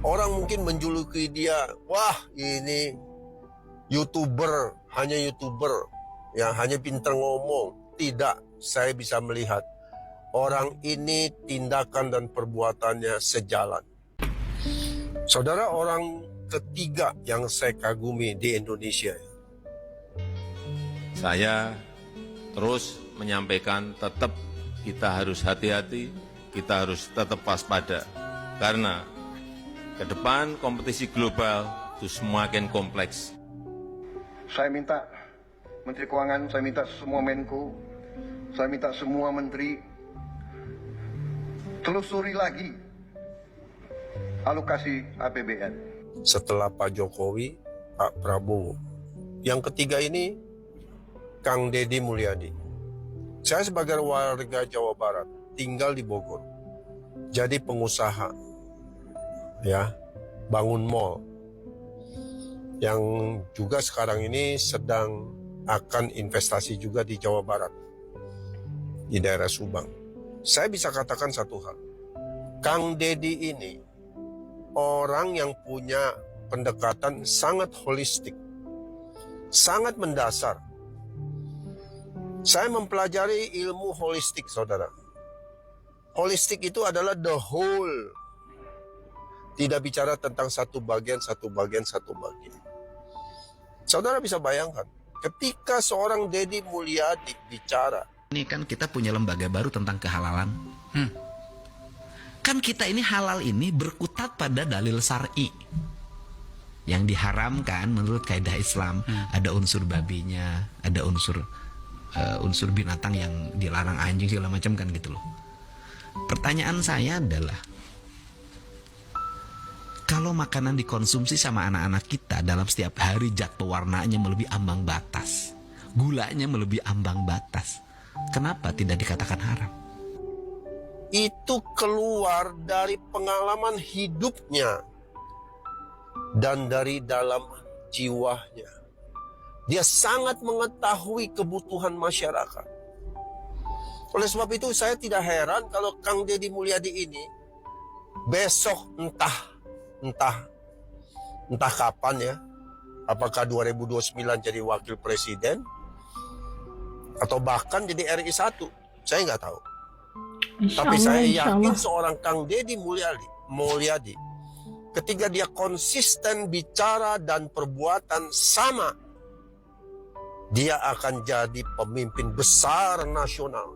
Orang mungkin menjuluki dia, wah ini YouTuber, hanya YouTuber, yang hanya pintar ngomong. Tidak, saya bisa melihat orang ini tindakan dan perbuatannya sejalan. Saudara, orang ketiga yang saya kagumi di Indonesia. Saya terus menyampaikan tetap kita harus hati-hati, kita harus tetap waspada. Karena ke depan kompetisi global itu semakin kompleks. Saya minta Menteri Keuangan, saya minta semua Menko, saya minta semua Menteri telusuri lagi alokasi APBN. Setelah Pak Jokowi, Pak Prabowo. Yang ketiga ini, Kang Deddy Mulyadi. Saya sebagai warga Jawa Barat, tinggal di Bogor. Jadi pengusaha, ya, bangun mall. Yang juga sekarang ini sedang akan investasi juga di Jawa Barat, di daerah Subang. Saya bisa katakan satu hal, Kang Deddy ini orang yang punya pendekatan sangat holistik, sangat mendasar. Saya mempelajari ilmu holistik, saudara. Holistik itu adalah the whole. Tidak bicara tentang satu bagian. Saudara bisa bayangkan, ketika seorang Deddy Mulyadi bicara. Ini kan kita punya lembaga baru tentang kehalalan. Kan kita ini halal ini berkutat pada dalil syar'i. Yang diharamkan menurut kaidah Islam, ada unsur babinya, ada unsur binatang yang dilarang, anjing segala macam kan gitu loh. Pertanyaan saya adalah, kalau makanan dikonsumsi sama anak-anak kita dalam setiap hari jatuh warnanya melebihi ambang batas, gulanya melebihi ambang batas, kenapa tidak dikatakan haram? Itu keluar dari pengalaman hidupnya dan dari dalam jiwanya. Dia sangat mengetahui kebutuhan masyarakat. Oleh sebab itu saya tidak heran kalau Kang Deddy Mulyadi ini besok entah kapan ya, apakah 2029 jadi wakil presiden atau bahkan jadi RI 1, saya nggak tahu. Tapi saya yakin seorang Kang Deddy Mulyadi ketika dia konsisten bicara dan perbuatan sama, dia akan jadi pemimpin besar nasional.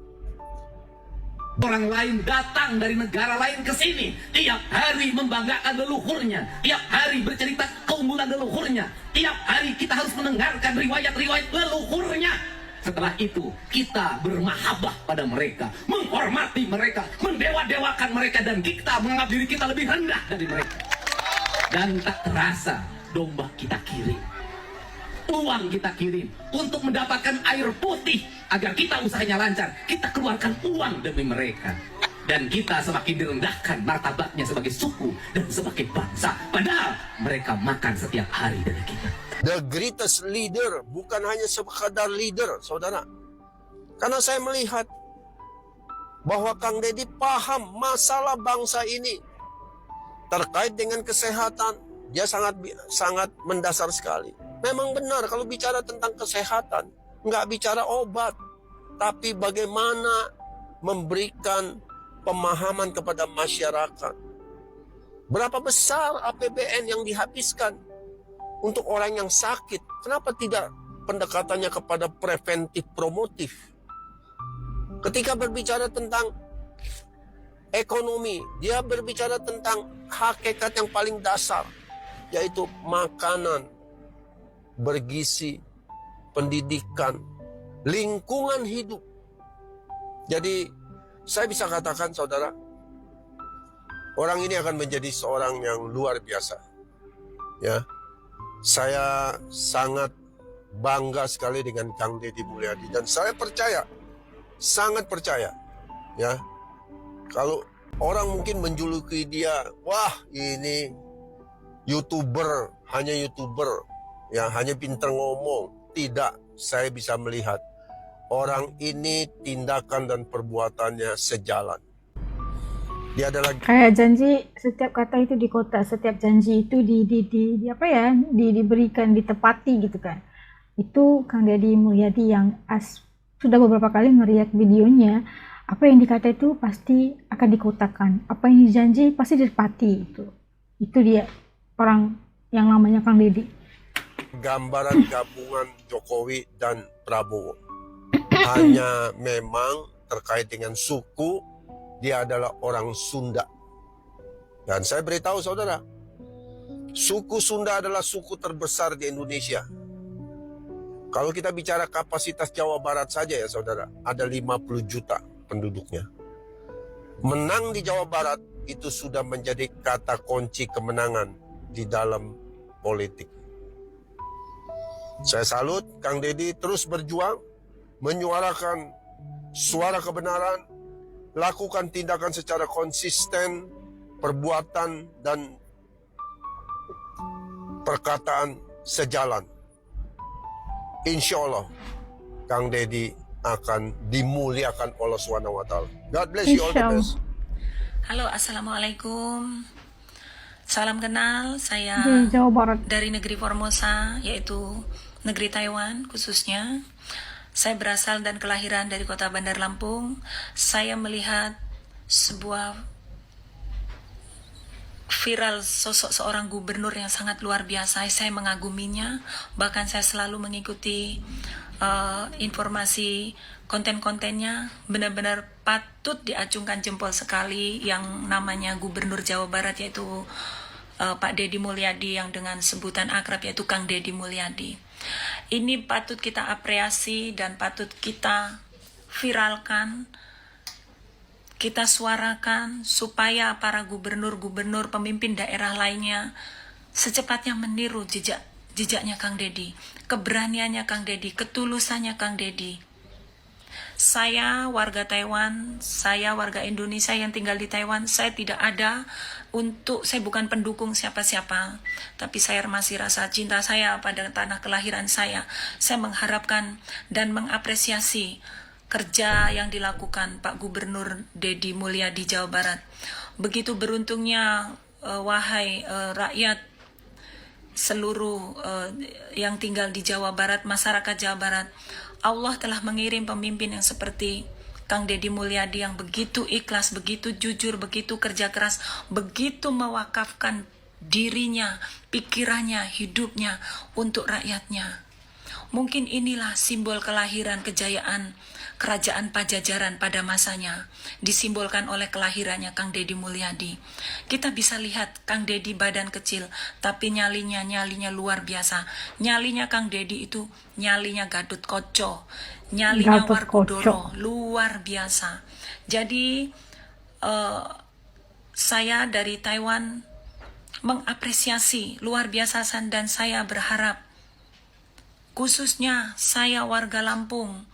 Orang lain datang dari negara lain ke sini, tiap hari membanggakan leluhurnya, tiap hari bercerita keunggulan leluhurnya, tiap hari kita harus mendengarkan riwayat-riwayat leluhurnya. Setelah itu kita bermahabbah pada mereka, menghormati mereka, mendewa-dewakan mereka, dan kita menganggap diri kita lebih rendah dari mereka. Dan tak terasa domba kita kirim, uang kita kirim untuk mendapatkan air putih agar kita usahanya lancar. Kita keluarkan uang demi mereka, dan kita semakin direndahkan martabatnya sebagai suku dan sebagai bangsa, padahal mereka makan setiap hari dari kita. The greatest leader bukan hanya sekadar leader, saudara. Karena saya melihat bahwa Kang Deddy paham masalah bangsa ini terkait dengan kesehatan. Dia sangat mendasar sekali. Memang benar kalau bicara tentang kesehatan, nggak bicara obat, tapi bagaimana memberikan pemahaman kepada masyarakat. Berapa besar APBN yang dihabiskan untuk orang yang sakit? Kenapa tidak pendekatannya kepada preventif promotif? Ketika berbicara tentang ekonomi, dia berbicara tentang hakikat yang paling dasar, yaitu makanan bergizi, pendidikan, lingkungan hidup. Jadi saya bisa katakan, saudara, orang ini akan menjadi seorang yang luar biasa. Ya, saya sangat bangga sekali dengan Kang Deddy Mulyadi, dan saya percaya, sangat percaya, ya, kalau orang mungkin menjuluki dia, wah ini YouTuber, hanya YouTuber, ya, hanya pintar ngomong. Tidak, saya bisa melihat orang ini tindakan dan perbuatannya sejalan. Dia adalah Kayak janji, setiap kata itu di kotak, setiap janji itu di apa ya, diberikan, ditepati gitu kan. Itu Kang Deddy Mulyadi yang sudah beberapa kali ngeliat videonya, apa yang dikata itu pasti akan dikotakkan, apa yang dijanji pasti ditepati. Itu dia orang yang namanya Kang Deddy. gambaran gabungan Jokowi dan Prabowo. Hanya memang terkait dengan suku, dia adalah orang Sunda. Dan saya beritahu saudara, suku Sunda adalah suku terbesar di Indonesia. Kalau kita bicara kapasitas Jawa Barat saja ya saudara, ada 50 juta penduduknya. Menang di Jawa Barat itu sudah menjadi kata kunci kemenangan di dalam politik. Saya salut Kang Deddy terus berjuang, menyuarakan suara kebenaran, lakukan tindakan secara konsisten, perbuatan dan perkataan sejalan. Insya Allah Kang Deddy akan dimuliakan oleh SWT. God bless you all the best. Halo, Assalamualaikum. Salam kenal, saya Di Jawa Barat. dari negeri Formosa, yaitu negeri Taiwan khususnya. Saya berasal dan kelahiran dari kota Bandar Lampung. Saya melihat sebuah viral sosok seorang gubernur yang sangat luar biasa. Saya mengaguminya, bahkan saya selalu mengikuti informasi konten-kontennya. Benar-benar patut diacungkan jempol sekali yang namanya Gubernur Jawa Barat, yaitu Pak Deddy Mulyadi yang dengan sebutan akrab yaitu Kang Deddy Mulyadi. Ini patut kita apresiasi dan patut kita viralkan, kita suarakan supaya para gubernur-gubernur pemimpin daerah lainnya secepatnya meniru jejaknya Kang Deddy, keberaniannya Kang Deddy, ketulusannya Kang Deddy. Saya warga Taiwan, saya warga Indonesia yang tinggal di Taiwan, saya saya bukan pendukung siapa-siapa, tapi saya masih rasa cinta saya pada tanah kelahiran saya. Saya mengharapkan dan mengapresiasi kerja yang dilakukan Pak Gubernur Deddy Mulyadi Jawa Barat. Begitu beruntungnya wahai rakyat seluruh yang tinggal di Jawa Barat, masyarakat Jawa Barat, Allah telah mengirim pemimpin yang seperti Kang Deddy Mulyadi yang begitu ikhlas, begitu jujur, begitu kerja keras, begitu mewakafkan dirinya, pikirannya, hidupnya untuk rakyatnya. Mungkin inilah simbol kelahiran kejayaan Kerajaan Pajajaran pada masanya, disimbolkan oleh kelahirannya Kang Deddy Mulyadi. Kita bisa lihat Kang Deddy badan kecil, tapi nyalinya luar biasa. Nyalinya Kang Deddy itu nyalinya Gatot Koco, nyalinya Warkodoro, luar biasa. Jadi saya dari Taiwan mengapresiasi luar biasa, dan saya berharap khususnya saya warga Lampung,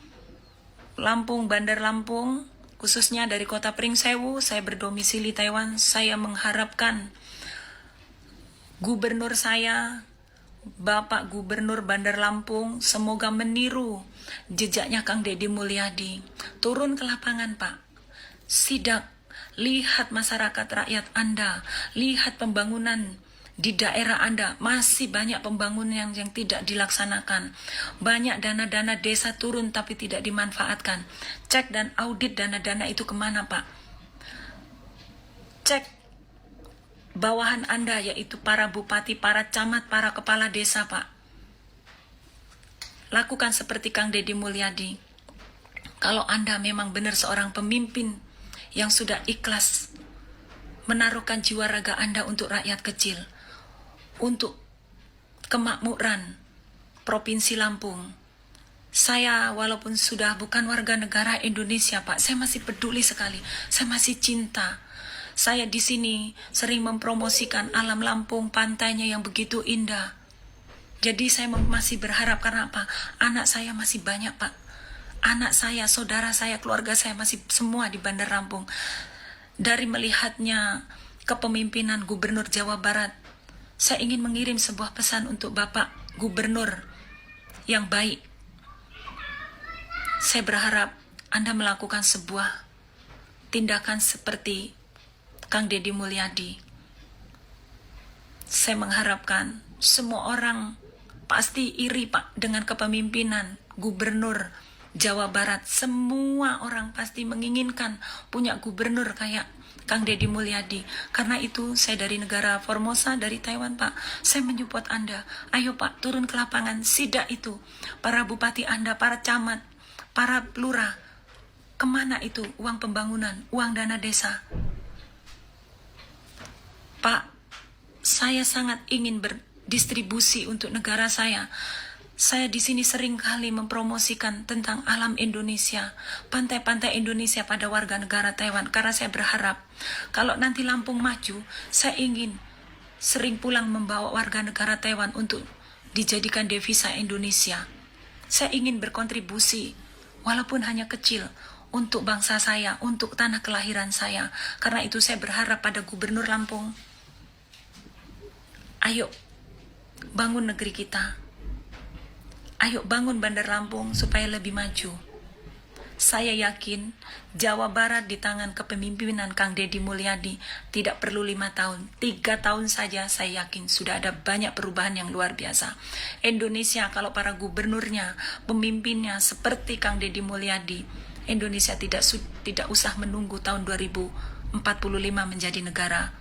Bandar Lampung, khususnya dari kota Pringsewu, saya berdomisili Taiwan. Saya mengharapkan gubernur saya, Bapak Gubernur Bandar Lampung, semoga meniru jejaknya Kang Deddy Mulyadi. Turun ke lapangan, Pak. Sidak, lihat masyarakat rakyat Anda, lihat pembangunan di daerah Anda, masih banyak pembangunan yang tidak dilaksanakan. Banyak dana-dana desa turun tapi tidak dimanfaatkan. Cek dan audit dana-dana itu kemana, Pak? Cek bawahan Anda, yaitu para bupati, para camat, para kepala desa, Pak. Lakukan seperti Kang Deddy Mulyadi. Kalau Anda memang benar seorang pemimpin yang sudah ikhlas menaruhkan jiwa raga Anda untuk rakyat kecil, untuk kemakmuran Provinsi Lampung. Saya walaupun sudah bukan warga negara Indonesia, Pak, saya masih peduli sekali. Saya masih cinta. Saya di sini sering mempromosikan alam Lampung, pantainya yang begitu indah. Jadi saya masih berharap, karena apa? Anak saya masih banyak, Pak. Anak saya, saudara saya, keluarga saya masih semua di Bandar Lampung. Dari melihatnya kepemimpinan Gubernur Jawa Barat, saya ingin mengirim sebuah pesan untuk Bapak Gubernur yang baik. Saya berharap Anda melakukan sebuah tindakan seperti Kang Deddy Mulyadi. Saya mengharapkan semua orang pasti iri Pak dengan kepemimpinan Gubernur Jawa Barat. Semua orang pasti menginginkan punya gubernur kayak Kang Deddy Mulyadi. Karena itu saya dari negara Formosa, dari Taiwan Pak, saya menyupport Anda. Ayo Pak, turun ke lapangan, sidak itu. Para bupati Anda, para camat, para lurah. Kemana itu uang pembangunan, uang dana desa? Pak, saya sangat ingin berdistribusi untuk negara saya. Saya di sini sering kali mempromosikan tentang alam Indonesia, pantai-pantai Indonesia pada warga negara Taiwan. Karena saya berharap kalau nanti Lampung maju, saya ingin sering pulang membawa warga negara Taiwan untuk dijadikan devisa Indonesia. Saya ingin berkontribusi, walaupun hanya kecil, untuk bangsa saya, untuk tanah kelahiran saya. Karena itu saya berharap pada Gubernur Lampung, ayo bangun negeri kita. Ayo bangun Bandar Lampung supaya lebih maju. Saya yakin Jawa Barat di tangan kepemimpinan Kang Deddy Mulyadi tidak perlu 5 tahun. 3 tahun saja saya yakin sudah ada banyak perubahan yang luar biasa. Indonesia kalau para gubernurnya, pemimpinnya seperti Kang Deddy Mulyadi, Indonesia tidak usah menunggu tahun 2045 menjadi negara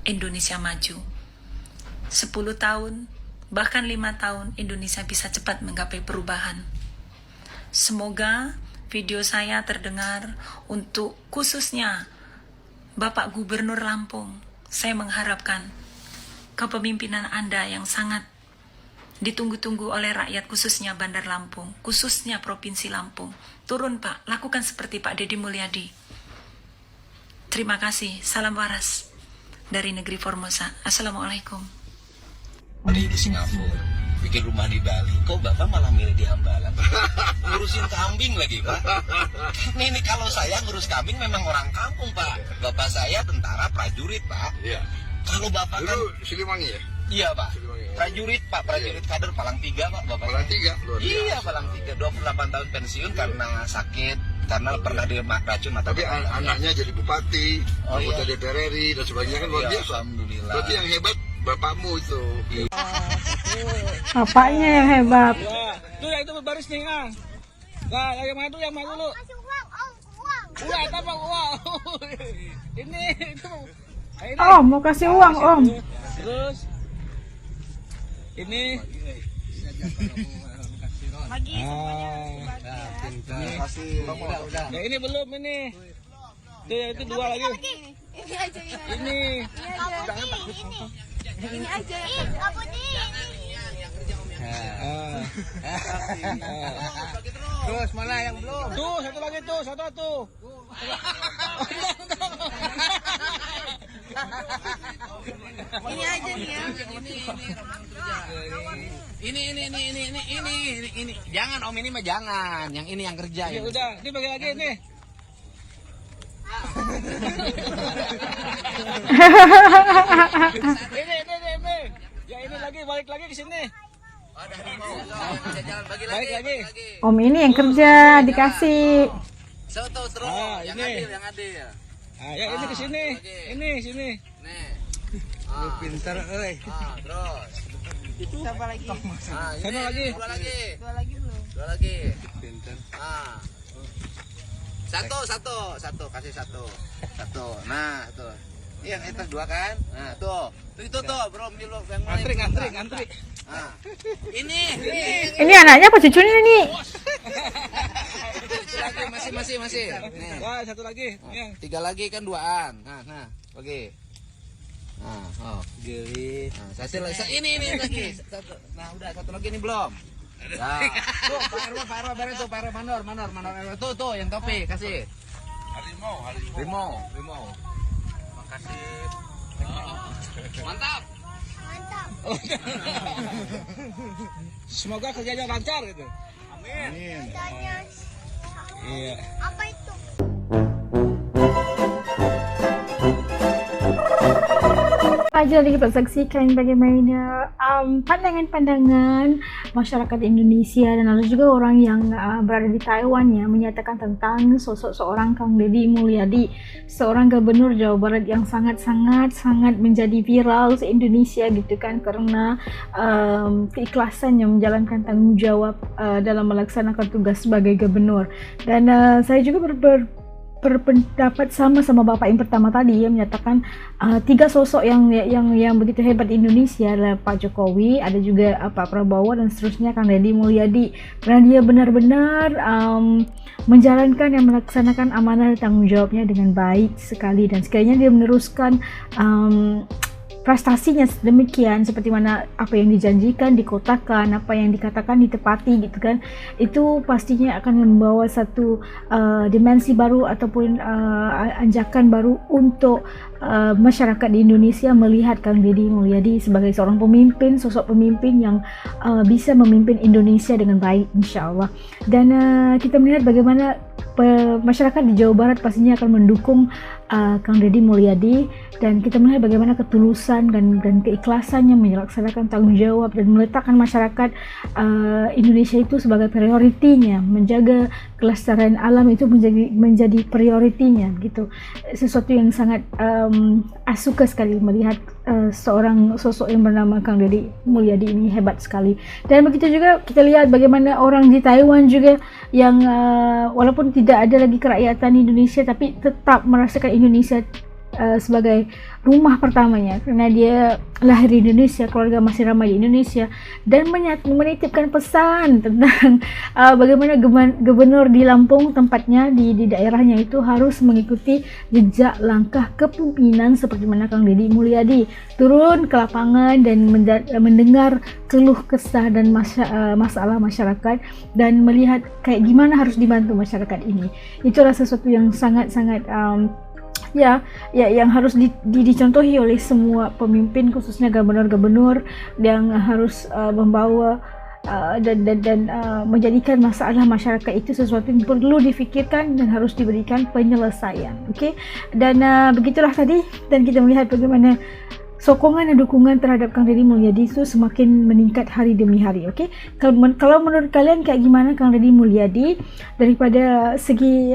Indonesia maju. 10 tahun, bahkan 5 tahun, Indonesia bisa cepat menggapai perubahan. Semoga video saya terdengar untuk khususnya Bapak Gubernur Lampung. Saya mengharapkan kepemimpinan Anda yang sangat ditunggu-tunggu oleh rakyat, khususnya Bandar Lampung, khususnya Provinsi Lampung. Turun Pak, lakukan seperti Pak Deddy Mulyadi. Terima kasih, salam waras dari negeri Formosa. Assalamualaikum. Di Singapura, bikin rumah di Bali. Kok Bapak malah milih di Hambalang? Ngurusin kambing lagi, Pak. Ini kalau saya ngurus kambing memang orang kampung, Pak. Bapak saya tentara prajurit, Pak. Iya. Kalau Bapak kan Siliwangi ya? iya, Pak. Siliwangi. Prajurit, Pak. Prajurit kader Palang 3, Pak. Bapak. Palang 3, luar biasa. Iya, Palang 3. 28 tahun pensiun karena sakit, karena pernah racun mata. Tapi anaknya jadi bupati, anggota DPR RI dan sebagainya kan luar Iya, biasa. alhamdulillah. Berarti yang hebat bapakmu itu. Bapaknya yang hebat. Tuh yang itu berbaris nih, ah. Nah, yang mana dulu, Kasih uang, uang. Uang, apa uang? Ini, itu. Ini. Oh, mau kasih uang, Om. Terus, ini. Bagi Terima kasih. Ya ini belum ini. Tuh yang itu 2 lagi. Ini aja ya. Ini. Ini aja. Apa nih? Terus mana yang belum? Tuh, satu lagi tuh, satu. Ini aja nih ya. Ini. Jangan Om, ini mah jangan. Yang ini yang kerja. Ya udah, ini bagi lagi nih. Ini. Ya ini lagi, balik lagi ke sini. Balik lagi. Om ini yang kerja dikasih. Soto terus. Yang adil. Ah, ya ini ke sini. Ini sini. Nih. Lu pintar euy. Terus. Coba lagi. Sana lagi. Dua lagi. Dua lagi belum? Pintar. Satu, kasih satu. Nah, tuh. Iya, itu 2 kan? Nah, tuh. Itu tuh, belum yang mana? Antri. Nah. Ini. Ini anaknya apa cucunya nih? Masih. Nih. Wah, satu lagi. Ya. 3 lagi kan 2-an. Nah, lagi. Nah, Geli. ini lagi. Nah, udah satu lagi ini belum. Nah, tuh Pak Erwa beres tuh, Pak Erwa manor. Tuh yang topi kasih. Harimau. Makasih. Mantap. Semoga kerjanya lancar gitu. Amin. Kerjanya. Iya. Apa itu? aja kita saksikan bagaimana pandangan-pandangan masyarakat Indonesia dan ada juga orang yang berada di Taiwan ya menyatakan tentang sosok seorang Kang Deddy Mulyadi, seorang gubernur Jawa Barat yang sangat menjadi viral se Indonesia gitu kan, karena keikhlasannya menjalankan tanggung jawab dalam melaksanakan tugas sebagai gubernur. Dan saya juga berpendapat sama Bapak yang pertama tadi yang menyatakan tiga sosok yang begitu hebat di Indonesia adalah Pak Jokowi, ada juga Pak Prabowo dan seterusnya Kang Deddy Mulyadi, karena dia benar-benar menjalankan dan melaksanakan amanah dan tanggung jawabnya dengan baik sekali, dan sekalinya dia meneruskan prestasinya demikian seperti mana apa yang dijanjikan dikotakan, apa yang dikatakan ditepati gitu kan, itu pastinya akan membawa satu dimensi baru ataupun anjakan baru untuk masyarakat di Indonesia melihat Kang Deddy Mulyadi sebagai seorang pemimpin, sosok pemimpin yang bisa memimpin Indonesia dengan baik insya Allah. Dan kita melihat bagaimana masyarakat di Jawa Barat pastinya akan mendukung Kang Deddy Mulyadi, dan kita melihat bagaimana ketulusan dan keikhlasannya melaksanakan tanggung jawab dan meletakkan masyarakat Indonesia itu sebagai prioritinya, menjaga kelestarian alam itu menjadi prioritinya gitu. Sesuatu yang sangat suka sekali melihat seorang sosok yang bernama Kang Deddy Mulyadi ini hebat sekali. Dan begitu juga kita lihat bagaimana orang di Taiwan juga yang walaupun tidak ada lagi kerakyatan Indonesia tapi tetap merasakan Indonesia sebagai rumah pertamanya, karena dia lahir di Indonesia, keluarga masih ramai di Indonesia, dan menitipkan pesan tentang bagaimana gubernur di Lampung tempatnya di daerahnya itu harus mengikuti jejak langkah kepemimpinan seperti mana Kang Deddy Mulyadi turun ke lapangan dan mendengar keluh kesah dan masalah masyarakat dan melihat kayak gimana harus dibantu masyarakat ini. Itulah sesuatu yang sangat-sangat yang harus dicontohi oleh semua pemimpin, khususnya gubernur-gubernur yang harus membawa dan menjadikan masalah masyarakat itu sesuatu yang perlu difikirkan dan harus diberikan penyelesaian. Oke? Dan begitulah tadi, dan kita melihat bagaimana sokongan dan dukungan terhadap Kang Deddy Mulyadi itu semakin meningkat hari demi hari. Oke? Kalau menurut kalian kayak gimana Kang Deddy Mulyadi daripada segi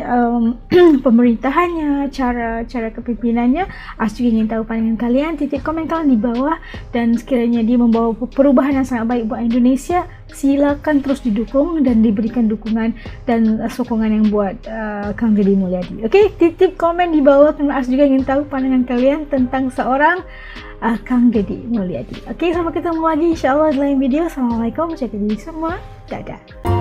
pemerintahannya, cara kepemimpinannya? Juga ingin tahu pandangan kalian, titik komen kalian di bawah, dan sekiranya dia membawa perubahan yang sangat baik buat Indonesia, silakan terus didukung dan diberikan dukungan dan sokongan yang buat Kang Deddy Mulyadi. Oke? Titip komen di bawah, karena juga ingin tahu pandangan kalian tentang seorang Kang Deddy Mulyadi. Oke, sampai ketemu lagi insyaallah di lain video. Assalamualaikum, jaga diri semua, dadah.